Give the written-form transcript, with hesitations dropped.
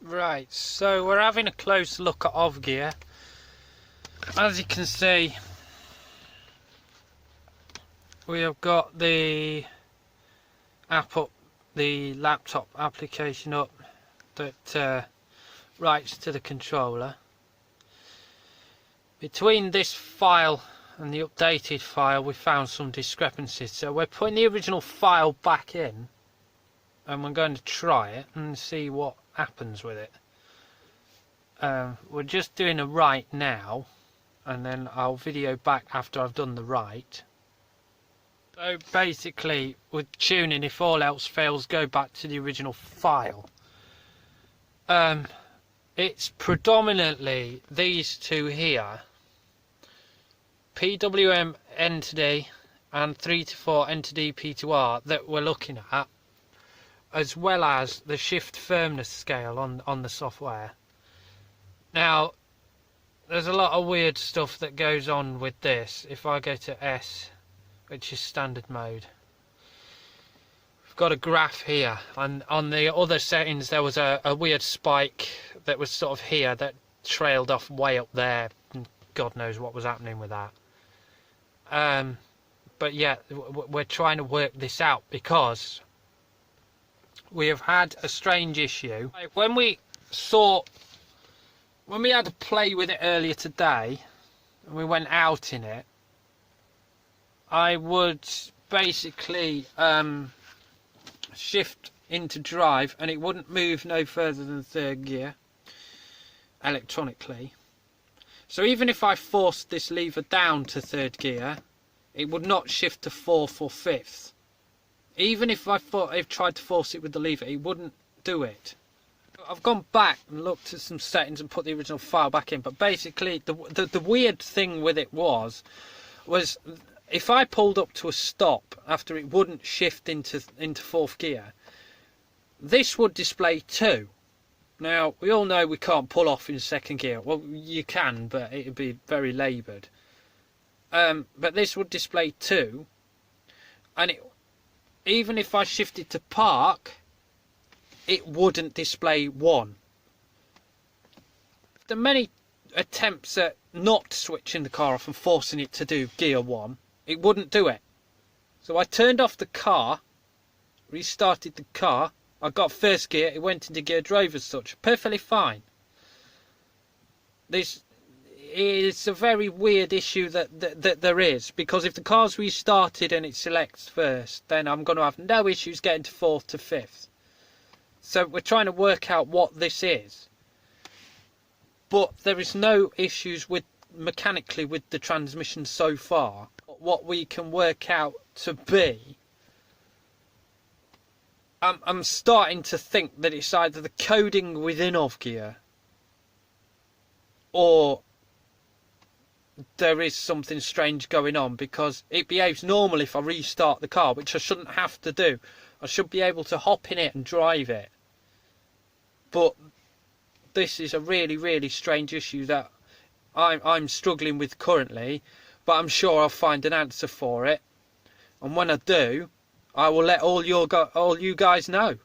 Right, so we're having a close look at OfGear. As you can see, we have got the app up, the laptop application up that writes to the controller. Between this file and the updated file we found some discrepancies, so we're putting the original file back in and we're going to try it and see what happens with it. We're just doing a write now, and then I'll video back after I've done the write. So basically with tuning, if all else fails, go back to the original file. It's predominantly these two here, PWM entity and 3 to 4 entity P2R, that we're looking at, as well as the shift firmness scale on the software. Now there's a lot of weird stuff that goes on with this. If I go to S, which is standard mode, we've got a graph here, and on the other settings there was a weird spike that was sort of here that trailed off way up there, and God knows what was happening with that. But yeah, we're trying to work this out because we have had a strange issue. When we had to play with it earlier today and we went out in it, I would basically shift into drive and it wouldn't move no further than third gear electronically. So even if I forced this lever down to third gear, it would not shift to fourth or fifth. Even if I tried to force it with the lever, it wouldn't do it. I've gone back and looked at some settings and put the original file back in, but basically the weird thing with it was if I pulled up to a stop after, it wouldn't shift into fourth gear. This would display 2. Now we all know we can't pull off in second gear. Well, you can, but it would be very laboured. But this would display 2, and even if I shifted to park, it wouldn't display 1. After many attempts at not switching the car off and forcing it to do gear 1, it wouldn't do it. So I turned off the car, restarted the car, I got first gear, it went into gear drive as such, perfectly fine. This is a very weird issue that there is, because if the car's restarted and it selects first, then I'm going to have no issues getting to fourth to fifth. So we're trying to work out what this is, but there is no issues with mechanically with the transmission so far. What we can work out to be, I'm starting to think that it's either the coding within OfGear, or there is something strange going on, because it behaves normal if I restart the car, which I shouldn't have to do. I should be able to hop in it and drive it. But this is a really, really strange issue that I'm struggling with currently, but I'm sure I'll find an answer for it. And when I do, I will let all you guys know.